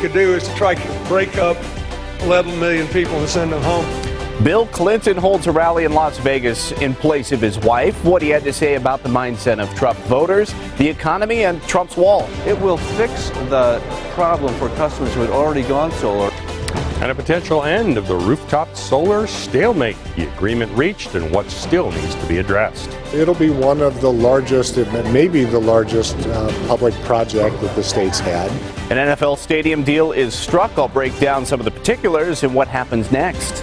could do is to try to break up 11 million people and send them home. Bill Clinton holds a rally in Las Vegas in place of his wife. What he had to say about the mindset of Trump voters, the economy, and Trump's wall. It will fix the problem for customers who had already gone solar. And a potential end of the rooftop solar stalemate. The agreement reached and what still needs to be addressed. It'll be one of the largest, maybe the largest public project that the state's had. An NFL stadium deal is struck. I'll break down some of the particulars and what happens next.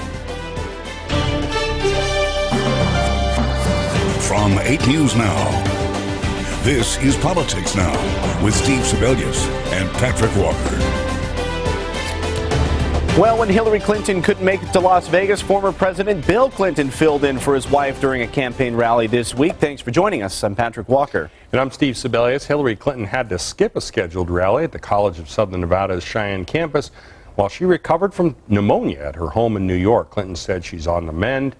From 8 News Now, this is Politics Now with Steve Sebelius and Patrick Walker. Well, when Hillary Clinton couldn't make it to Las Vegas, former President Bill Clinton filled in for his wife during a campaign rally this week. Thanks for joining us. I'm Patrick Walker. And I'm Steve Sebelius. Hillary Clinton had to skip a scheduled rally at the College of Southern Nevada's Cheyenne campus while she recovered from pneumonia at her home in New York. Clinton said she's on the mend,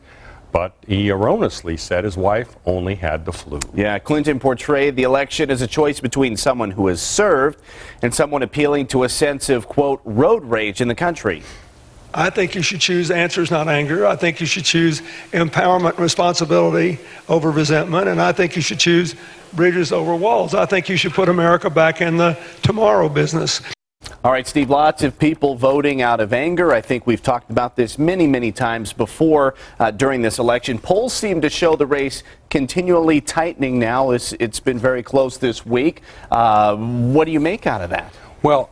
but he erroneously said his wife only had the flu. Yeah, Clinton portrayed the election as a choice between someone who has served and someone appealing to a sense of, quote, road rage in the country. I think you should choose answers, not anger. I think you should choose empowerment and responsibility over resentment. And I think you should choose bridges over walls. I think you should put America back in the tomorrow business. All right, Steve, lots of people voting out of anger. I think we've talked about this many, many times before during this election. Polls seem to show the race continually tightening now. It's been very close this week. What do you make out of that? Well,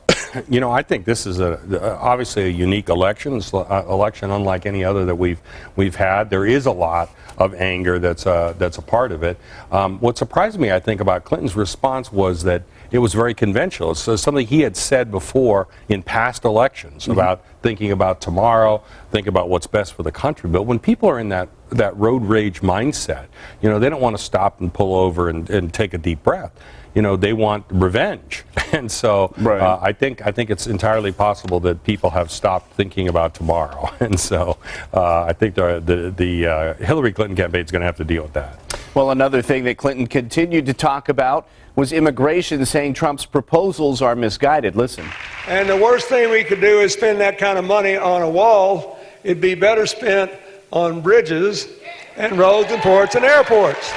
you know, I think this is obviously a unique election. It's an election unlike any other that we've had. There is a lot of anger that's a part of it. What surprised me, I think, about Clinton's response was that it was very conventional. It's something he had said before in past elections about thinking about tomorrow, think about what's best for the country. But when people are in that road rage mindset, you know, they don't want to stop and pull over and take a deep breath. You know, they want revenge. And so I think it's entirely possible that people have stopped thinking about tomorrow. And so I think the Hillary Clinton campaign is going to have to deal with that. Well, another thing that Clinton continued to talk about was immigration, saying Trump's proposals are misguided. Listen. And the worst thing we could do is spend that kind of money on a wall. It'd be better spent on bridges and roads and ports and airports.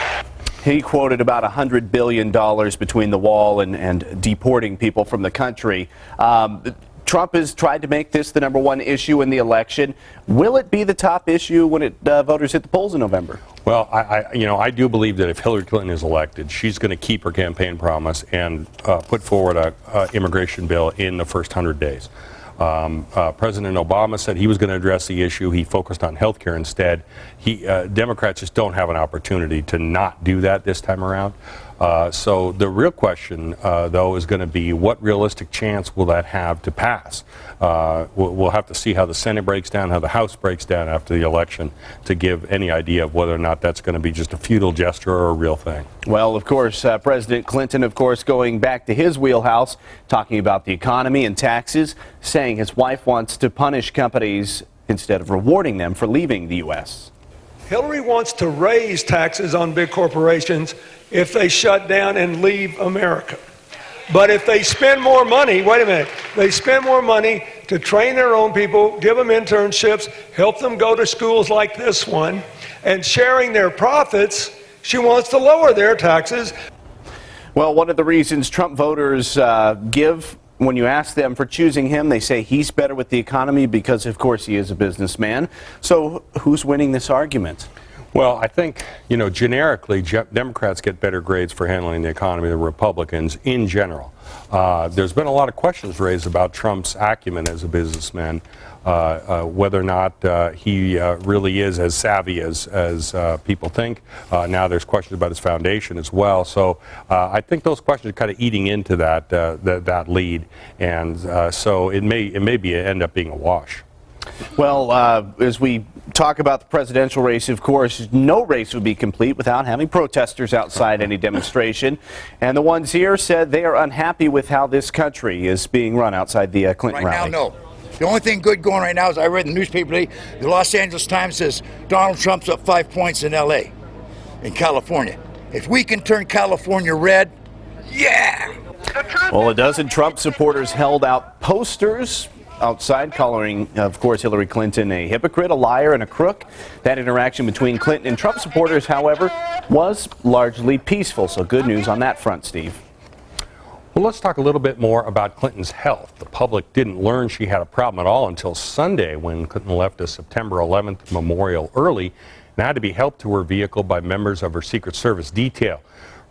He quoted about $100 billion between the wall and deporting people from the country. Trump has tried to make this the #1 issue in the election. Will it be the top issue when voters hit the polls in November? Well, I do believe that if Hillary Clinton is elected, she's going to keep her campaign promise and put forward an immigration bill in the first 100 days. President Obama said he was going to address the issue. He focused on health care instead. Democrats just don't have an opportunity to not do that this time around. So the real question, though, is going to be what realistic chance will that have to pass? We'll have to see how the Senate breaks down, how the House breaks down after the election to give any idea of whether or not that's going to be just a futile gesture or a real thing. Well, of course, President Clinton, of course, going back to his wheelhouse, talking about the economy and taxes, saying his wife wants to punish companies instead of rewarding them for leaving the U.S. Hillary wants to raise taxes on big corporations if they shut down and leave America. But if they spend more money, wait a minute, they spend more money to train their own people, give them internships, help them go to schools like this one, and sharing their profits, she wants to lower their taxes. Well, one of the reasons Trump voters give when you ask them for choosing him, they say he's better with the economy because, of course, he is a businessman. So who's winning this argument? Well, I think, you know, generically, Democrats get better grades for handling the economy than Republicans in general. There's been a lot of questions raised about Trump's acumen as a businessman, whether or not he really is as savvy as people think. Now there's questions about his foundation as well. So I think those questions are kind of eating into that lead, and so it may end up being a wash. Well, as we talk about the presidential race, of course, no race would be complete without having protesters outside any demonstration. And the ones here said they are unhappy with how this country is being run outside the Clinton rally. Right now, no. The only thing good going right now is I read in the newspaper today, the Los Angeles Times says Donald Trump's up 5 points in L.A., in California. If we can turn California red, yeah! Well, a dozen Trump supporters held out posters outside calling, of course, Hillary Clinton a hypocrite, a liar, and a crook. That interaction between Clinton and Trump supporters, however, was largely peaceful. So good news on that front, Steve. Well, let's talk a little bit more about Clinton's health. The public didn't learn she had a problem at all until Sunday, when Clinton left a September 11th memorial early and had to be helped to her vehicle by members of her Secret Service detail.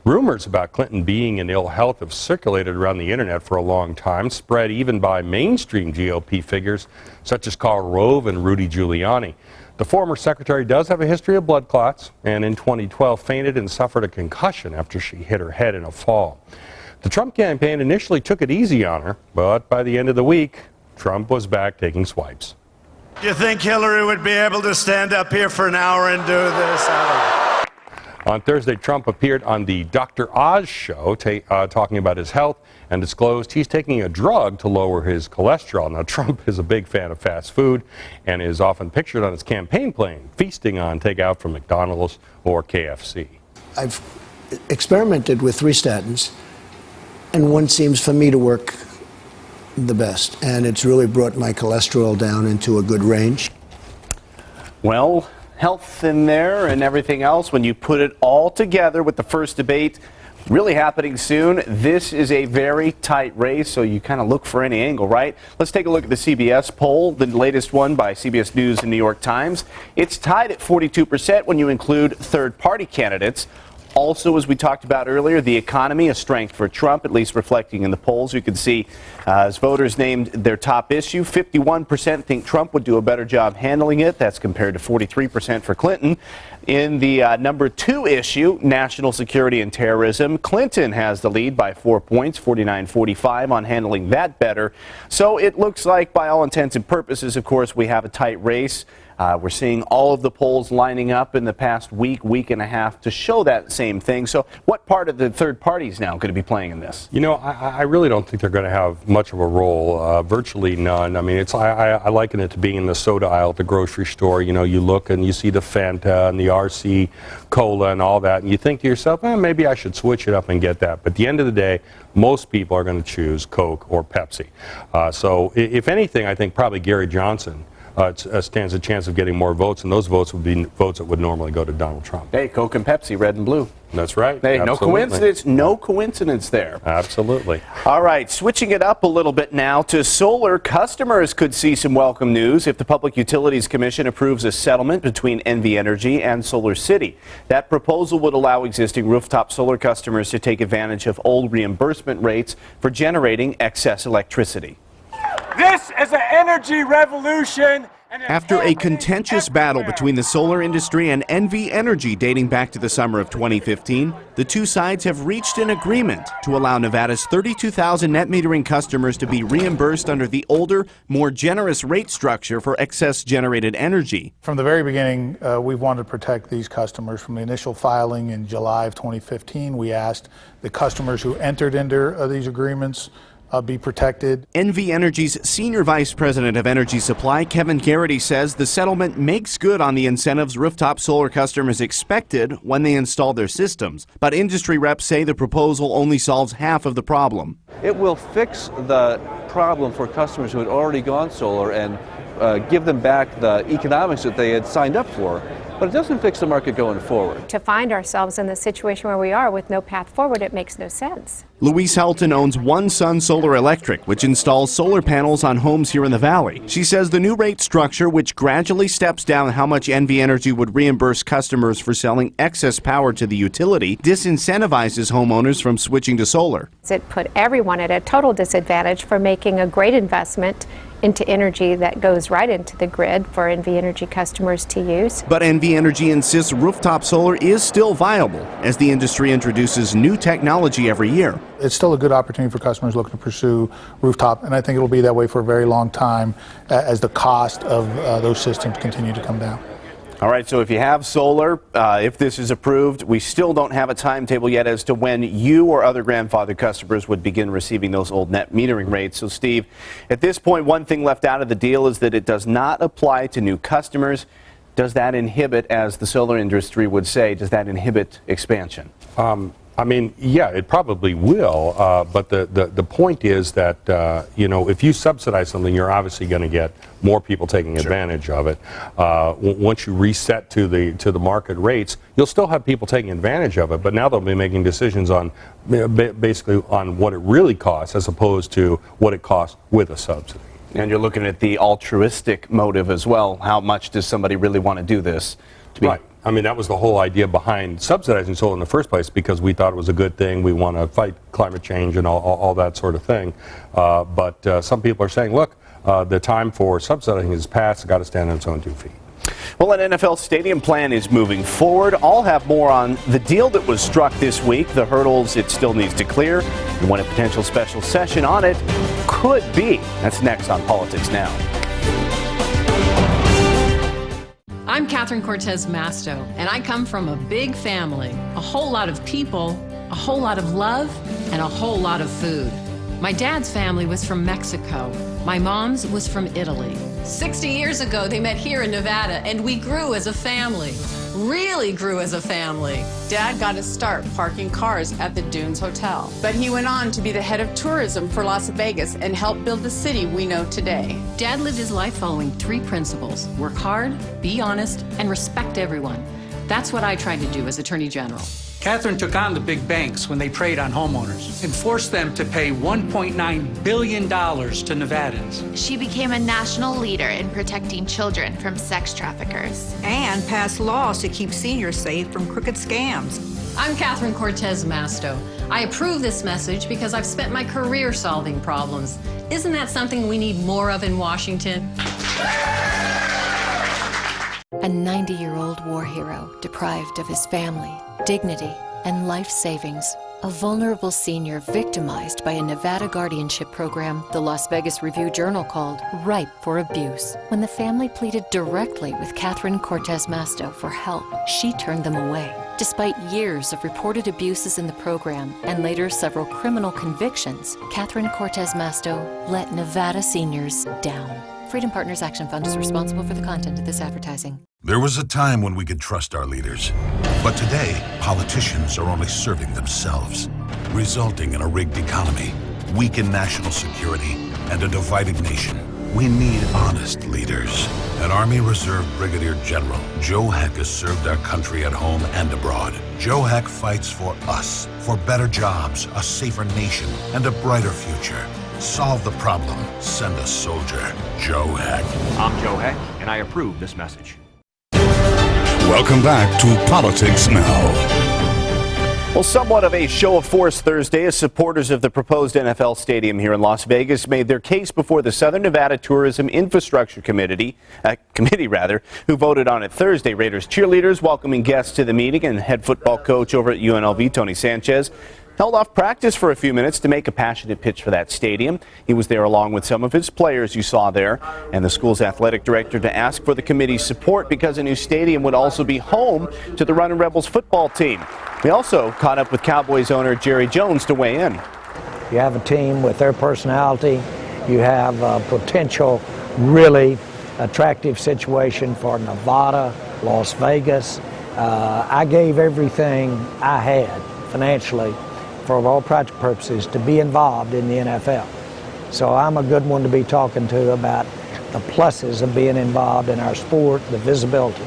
Rumors about Clinton being in ill health have circulated around the internet for a long time, spread even by mainstream GOP figures such as Karl Rove and Rudy Giuliani. The former secretary does have a history of blood clots, and in 2012 fainted and suffered a concussion after she hit her head in a fall. The Trump campaign initially took it easy on her, but by the end of the week, Trump was back taking swipes. Do you think Hillary would be able to stand up here for an hour and do this? On Thursday, Trump appeared on the Dr. Oz show talking about his health and disclosed he's taking a drug to lower his cholesterol. Now, Trump is a big fan of fast food and is often pictured on his campaign plane, feasting on takeout from McDonald's or KFC. I've experimented with 3 statins, and one seems for me to work the best, and it's really brought my cholesterol down into a good range. Well, health in there and everything else, when you put it all together with the first debate really happening soon, this is a very tight race, so you kind of look for any angle, right? Let's take a look at the CBS poll, the latest one by CBS News and New York Times. It's tied at 42% when you include third-party candidates. Also, as we talked about earlier, the economy, a strength for Trump, at least reflecting in the polls. You can see as voters named their top issue, 51% think Trump would do a better job handling it. That's compared to 43% for Clinton. In the number 2 issue, national security and terrorism, Clinton has the lead by 4 points, 49-45 on handling that better. So it looks like, by all intents and purposes, of course, we have a tight race. We're seeing all of the polls lining up in the past week, week and a half to show that same thing. So what part of the third party is now going to be playing in this? You know, I really don't think they're going to have much of a role, virtually none. I mean, I liken it to being in the soda aisle at the grocery store. You know, you look and you see the Fanta and the RC Cola and all that, and you think to yourself, maybe I should switch it up and get that. But at the end of the day, most people are going to choose Coke or Pepsi. So if anything, I think probably Gary Johnson stands a chance of getting more votes, and those votes would be votes that would normally go to Donald Trump. Hey, Coke and Pepsi, red and blue. That's right. Hey, absolutely. no coincidence there. Absolutely. All right, switching it up a little bit now to solar. Customers could see some welcome news if the Public Utilities Commission approves a settlement between NV Energy and Solar City. That proposal would allow existing rooftop solar customers to take advantage of old reimbursement rates for generating excess electricity. This is an energy revolution. After a contentious battle between the solar industry and NV Energy dating back to the summer of 2015, the two sides have reached an agreement to allow Nevada's 32,000 net metering customers to be reimbursed under the older, more generous rate structure for excess generated energy. From the very beginning, we've wanted to protect these customers. From the initial filing in July of 2015, we asked the customers who entered into these agreements be protected. NV Energy's Senior Vice President of Energy Supply, Kevin Garrity, says the settlement makes good on the incentives rooftop solar customers expected when they install their systems. But industry reps say the proposal only solves half of the problem. It will fix the problem for customers who had already gone solar and give them back the economics that they had signed up for. But it doesn't fix the market going forward. To find ourselves in the situation where we are with no path forward, it makes no sense. Louise Helton owns One Sun Solar Electric, which installs solar panels on homes here in the valley. She says the new rate structure, which gradually steps down how much NV Energy would reimburse customers for selling excess power to the utility, disincentivizes homeowners from switching to solar. It put everyone at a total disadvantage for making a great investment into energy that goes right into the grid for NV Energy customers to use. But NV Energy insists rooftop solar is still viable as the industry introduces new technology every year. It's still a good opportunity for customers looking to pursue rooftop, and I think it will be that way for a very long time as the cost of those systems continue to come down. All right, so if you have solar, if this is approved, we still don't have a timetable yet as to when you or other grandfathered customers would begin receiving those old net metering rates. So, Steve, at this point, one thing left out of the deal is that it does not apply to new customers. Does that inhibit, as the solar industry would say, does that inhibit expansion? I mean, yeah, it probably will, but the point is that, you know, if you subsidize something, you're obviously going to get more people taking advantage of it. Once you reset to the market rates, you'll still have people taking advantage of it, but now they'll be making decisions on basically on what it really costs as opposed to what it costs with a subsidy. And you're looking at the altruistic motive as well. How much does somebody really want to do this? Right. I mean, that was the whole idea behind subsidizing solar in the first place, because we thought it was a good thing. We want to fight climate change and all that sort of thing. But some people are saying, look, the time for subsidizing is past. It's got to stand on its own 2 feet. Well, an NFL stadium plan is moving forward. I'll have more on the deal that was struck this week, the hurdles it still needs to clear, and when a potential special session on it could be. That's next on Politics Now. I'm Catherine Cortez Masto, and I come from a big family, a whole lot of people, a whole lot of love, and a whole lot of food. My dad's family was from Mexico. My mom's was from Italy. 60 years ago, they met here in Nevada, and we grew as a family. Really grew as a family. Dad got his start parking cars at the Dunes Hotel. But he went on to be the head of tourism for Las Vegas and helped build the city we know today. Dad lived his life following 3 principles: work hard, be honest, and respect everyone. That's what I tried to do as Attorney General. Catherine took on the big banks when they preyed on homeowners and forced them to pay $1.9 billion to Nevadans. She became a national leader in protecting children from sex traffickers. And passed laws to keep seniors safe from crooked scams. I'm Catherine Cortez Masto. I approve this message because I've spent my career solving problems. Isn't that something we need more of in Washington? A 90-year-old war hero deprived of his family, dignity, and life savings. A vulnerable senior victimized by a Nevada guardianship program the Las Vegas Review-Journal called ripe for abuse. When the family pleaded directly with Catherine Cortez Masto for help, she turned them away. Despite years of reported abuses in the program and later several criminal convictions, Catherine Cortez Masto let Nevada seniors down. Freedom Partners Action Fund is responsible for the content of this advertising. There was a time when we could trust our leaders. But today, politicians are only serving themselves, resulting in a rigged economy, weakened national security, and a divided nation. We need honest leaders. An Army Reserve Brigadier General, Joe Heck has served our country at home and abroad. Joe Heck fights for us, for better jobs, a safer nation, and a brighter future. Solve the problem. Send a soldier. Joe Heck. I'm Joe Heck, and I approve this message. Welcome back to Politics Now. Well, somewhat of a show of force Thursday as supporters of the proposed NFL stadium here in Las Vegas made their case before the Southern Nevada Tourism Infrastructure Committee, who voted on it Thursday. Raiders cheerleaders welcoming guests to the meeting, and head football coach over at UNLV, Tony Sanchez, held off practice for a few minutes to make a passionate pitch for that stadium. He was there along with some of his players you saw there, and the school's athletic director to ask for the committee's support because a new stadium would also be home to the Runnin' Rebels football team. We also caught up with Cowboys owner Jerry Jones to weigh in. You have a team with their personality. You have a potential really attractive situation for Nevada, Las Vegas. I gave everything I had financially for all practical purposes to be involved in the NFL. So I'm a good one to be talking to about the pluses of being involved in our sport, the visibility.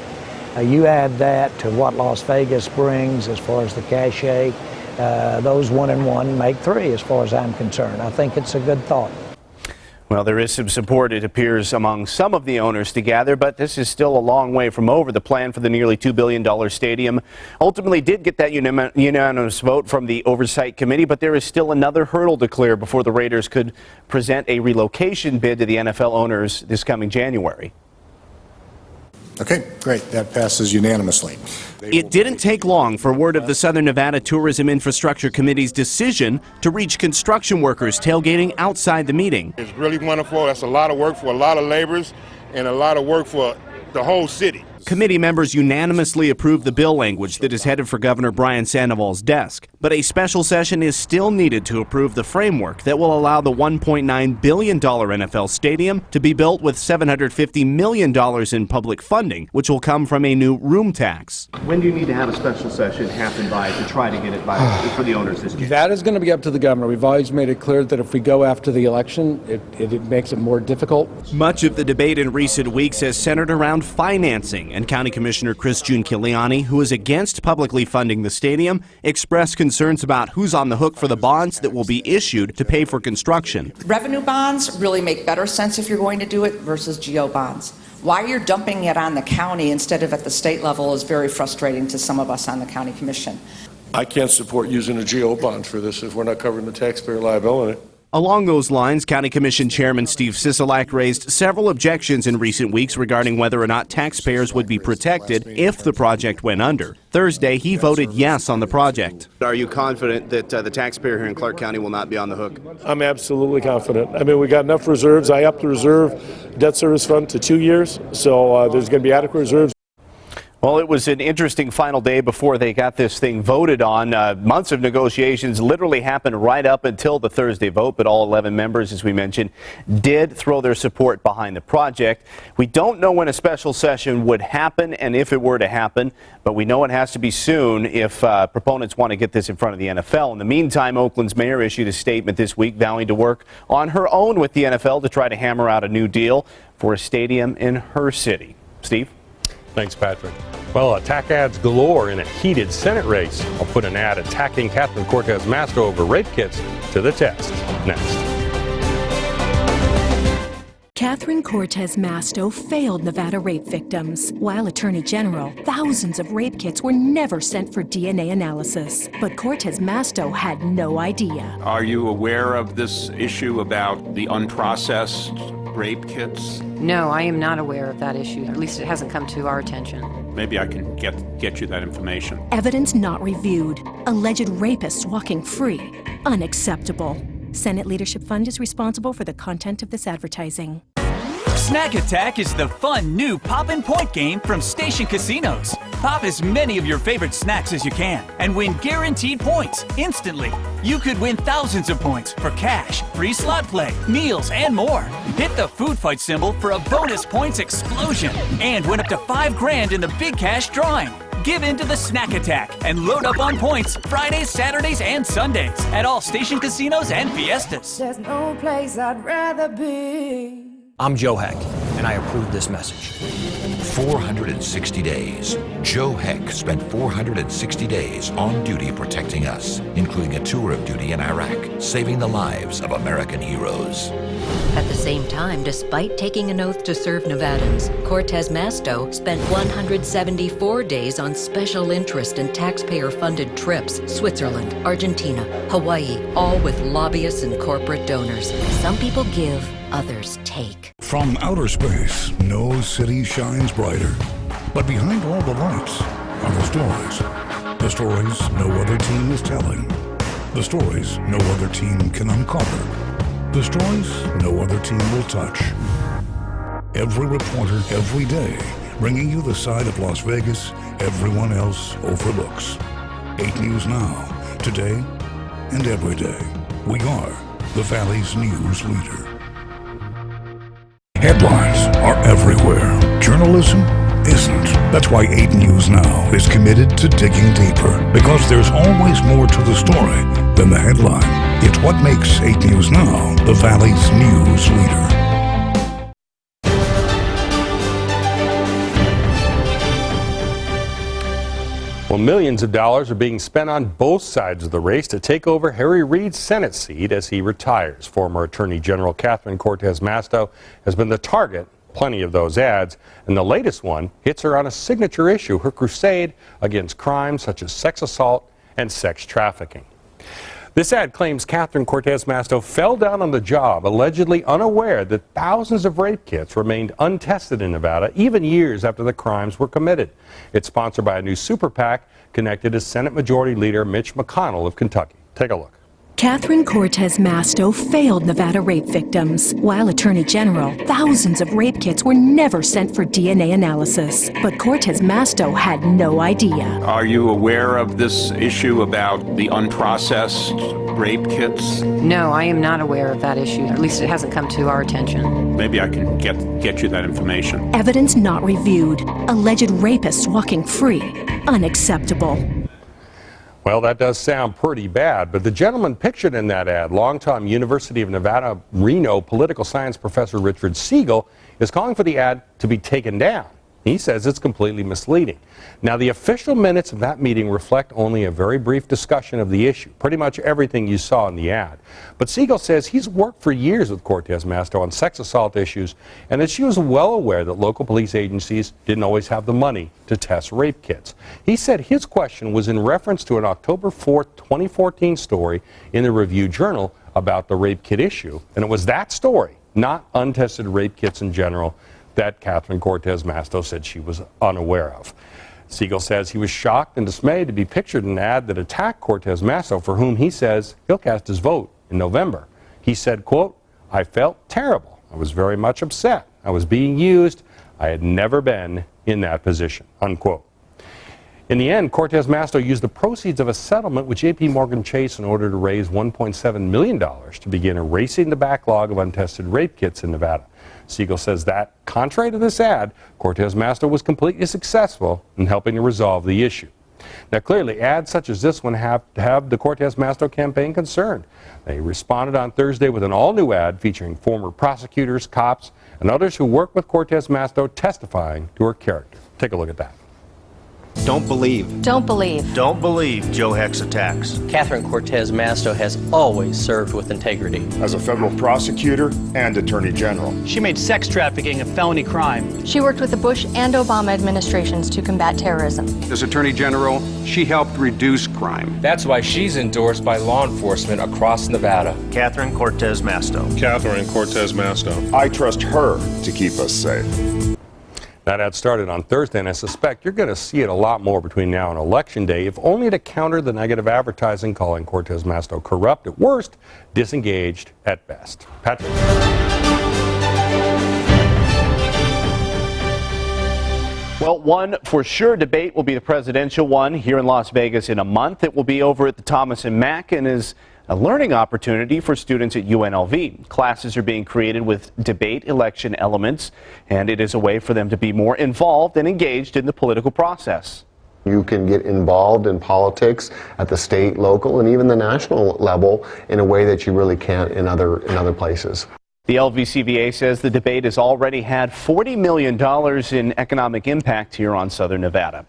You add that to what Las Vegas brings as far as the cachet, those 1 and 1 make 3 as far as I'm concerned. I think it's a good thought. Well, there is some support, it appears, among some of the owners to gather, but this is still a long way from over. The plan for the nearly $2 billion stadium ultimately did get that unanimous vote from the Oversight Committee, but there is still another hurdle to clear before the Raiders could present a relocation bid to the NFL owners this coming January. Okay, great. That passes unanimously. It didn't take long for word of the Southern Nevada Tourism Infrastructure Committee's decision to reach construction workers tailgating outside the meeting. It's really wonderful. That's a lot of work for a lot of laborers and a lot of work for the whole city. Committee members unanimously approved the bill language that is headed for Governor Brian Sandoval's desk. But a special session is still needed to approve the framework that will allow the $1.9 billion NFL stadium to be built with $750 million in public funding, which will come from a new room tax. When do you need to have a special session happen by to try to get it by for the owners this year? That is going to be up to the governor. We've always made it clear that if we go after the election, it makes it more difficult. Much of the debate in recent weeks has centered around financing, and County Commissioner Chris Giuliani, who is against publicly funding the stadium, expressed concerns about who's on the hook for the bonds that will be issued to pay for construction. Revenue bonds really make better sense if you're going to do it versus GO bonds. Why you're dumping it on the county instead of at the state level is very frustrating to some of us on the county commission. I can't support using a GO bond for this if we're not covering the taxpayer liability. Along those lines, County Commission Chairman Steve Sisolak raised several objections in recent weeks regarding whether or not taxpayers would be protected if the project went under. Thursday, he voted yes on the project. Are you confident that the taxpayer here in Clark County will not be on the hook? I'm absolutely confident. I mean, we got enough reserves. I upped the reserve debt service fund to 2 years, so there's going to be adequate reserves. Well, it was an interesting final day before they got this thing voted on. Months of negotiations literally happened right up until the Thursday vote, but all 11 members, as we mentioned, did throw their support behind the project. We don't know when a special session would happen and if it were to happen, but we know it has to be soon if proponents want to get this in front of the NFL. In the meantime, Oakland's mayor issued a statement this week vowing to work on her own with the NFL to try to hammer out a new deal for a stadium in her city. Steve? Thanks, Patrick. Well, attack ads galore in a heated Senate race. I'll put an ad attacking Catherine Cortez Masto over rape kits to the test next. Catherine Cortez Masto failed Nevada rape victims. While Attorney General, thousands of rape kits were never sent for DNA analysis. But Cortez Masto had no idea. Are you aware of this issue about the unprocessed rape kits? No, I am not aware of that issue. At least it hasn't come to our attention. Maybe I can get you that information. Evidence not reviewed. Alleged rapists walking free. Unacceptable. Senate Leadership Fund is responsible for the content of this advertising. Snack Attack is the fun new pop and point game from Station Casinos. Pop as many of your favorite snacks as you can and win guaranteed points instantly. You could win thousands of points for cash, free slot play, meals, and more. Hit the food fight symbol for a bonus points explosion and win up to $5 grand in the big cash drawing. Give in to the Snack Attack and load up on points Fridays, Saturdays, and Sundays at all Station Casinos and Fiestas. There's no place I'd rather be. I'm Joe Heck, and I approve this message. 460 days. Joe Heck spent 460 days on duty protecting us, including a tour of duty in Iraq, saving the lives of American heroes. At the same time, despite taking an oath to serve Nevadans, Cortez Masto spent 174 days on special interest and taxpayer-funded trips, Switzerland, Argentina, Hawaii, all with lobbyists and corporate donors. Some people give, others take. From outer space, no city shines brighter. But behind all the lights are the stories. The stories no other team is telling. The stories no other team can uncover. The stories no other team will touch. Every reporter, every day, bringing you the side of Las Vegas everyone else overlooks. 8 News Now, today and every day. We are the Valley's news leader. Headlines are everywhere. Journalism isn't. That's why 8 News Now is committed to digging deeper, because there's always more to the story than the headline. It's what makes 8 News Now the Valley's news leader. Well, millions of dollars are being spent on both sides of the race to take over Harry Reid's Senate seat as he retires. Former Attorney General Catherine Cortez Masto has been the target, plenty of those ads, and the latest one hits her on a signature issue, her crusade against crimes such as sex assault and sex trafficking. This ad claims Catherine Cortez Masto fell down on the job, allegedly unaware that thousands of rape kits remained untested in Nevada, even years after the crimes were committed. It's sponsored by a new super PAC connected to Senate Majority Leader Mitch McConnell of Kentucky. Take a look. Catherine Cortez Masto failed Nevada rape victims. While Attorney General, thousands of rape kits were never sent for DNA analysis. But Cortez Masto had no idea. Are you aware of this issue about the unprocessed rape kits? No, I am not aware of that issue. At least it hasn't come to our attention. Maybe I can get you that information. Evidence not reviewed. Alleged rapists walking free. Unacceptable. Well, that does sound pretty bad, but the gentleman pictured in that ad, longtime University of Nevada, Reno political science professor Richard Siegel, is calling for the ad to be taken down. He says it's completely misleading. Now, the official minutes of that meeting reflect only a very brief discussion of the issue, pretty much everything you saw in the ad. But Siegel says he's worked for years with Cortez Masto on sex assault issues, and that she was well aware that local police agencies didn't always have the money to test rape kits. He said his question was in reference to an October 4th, 2014 story in the Review Journal about the rape kit issue, and it was that story, not untested rape kits in general, that Catherine Cortez Masto said she was unaware of. Siegel says he was shocked and dismayed to be pictured in an ad that attacked Cortez Masto, for whom he says he'll cast his vote in November. He said, quote, "I felt terrible. I was very much upset. I was being used. I had never been in that position," unquote. In the end, Cortez Masto used the proceeds of a settlement with J.P. Morgan Chase in order to raise $1.7 million to begin erasing the backlog of untested rape kits in Nevada. Siegel says that, contrary to this ad, Cortez Masto was completely successful in helping to resolve the issue. Now, clearly, ads such as this one have the Cortez Masto campaign concerned. They responded on Thursday with an all-new ad featuring former prosecutors, cops, and others who work with Cortez Masto testifying to her character. Take a look at that. Don't believe. Don't believe. Don't believe Joe Heck's attacks. Catherine Cortez Masto has always served with integrity. As a federal prosecutor and attorney general. She made sex trafficking a felony crime. She worked with the Bush and Obama administrations to combat terrorism. As attorney general, she helped reduce crime. That's why she's endorsed by law enforcement across Nevada. Catherine Cortez Masto. Catherine Cortez Masto. I trust her to keep us safe. That ad started on Thursday, and I suspect you're going to see it a lot more between now and Election Day, if only to counter the negative advertising calling Cortez Masto corrupt at worst, disengaged at best. Patrick. Well, one for sure debate will be the presidential one here in Las Vegas in a month. It will be over at the Thomas and Mack and is a learning opportunity for students at UNLV. Classes are being created with debate election elements, and it is a way for them to be more involved and engaged in the political process. You can get involved in politics at the state, local, and even the national level in a way that you really can't in other places. The LVCVA says the debate has already had $40 million in economic impact here on Southern Nevada.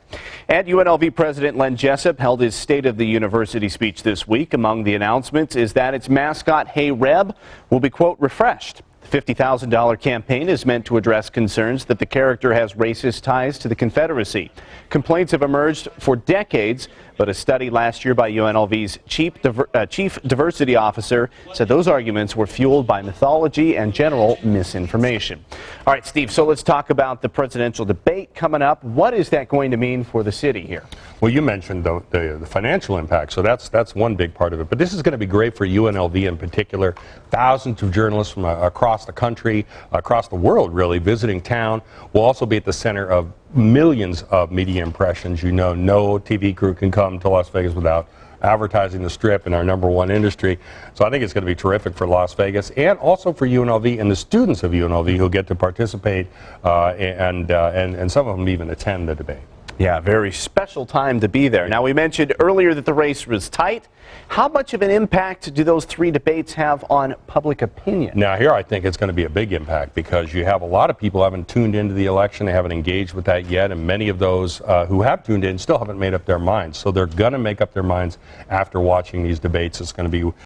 And UNLV President Len Jessup held his State of the University speech this week. Among the announcements is that its mascot, Hey Reb, will be, quote, refreshed. The $50,000 campaign is meant to address concerns that the character has racist ties to the Confederacy. Complaints have emerged for decades, but a study last year by UNLV's chief diversity officer said those arguments were fueled by mythology and general misinformation. All right, Steve, so let's talk about the presidential debate coming up. What is that going to mean for the city here? Well, you mentioned the financial impact, so that's one big part of it. But this is going to be great for UNLV in particular. Thousands of journalists from across the country, across the world, really, visiting town. Will also be at the center of millions of media impressions. You know, no TV crew can come to Las Vegas without advertising the Strip in our #1 industry. So I think it's going to be terrific for Las Vegas and also for UNLV and the students of UNLV who get to participate and some of them even attend the debate. Yeah, very special time to be there. Now, we mentioned earlier that the race was tight. How much of an impact do those three debates have on public opinion? Now, here I think it's going to be a big impact because you have a lot of people who haven't tuned into the election. They haven't engaged with that yet, and many of those who have tuned in still haven't made up their minds. So they're going to make up their minds after watching these debates. It's going to be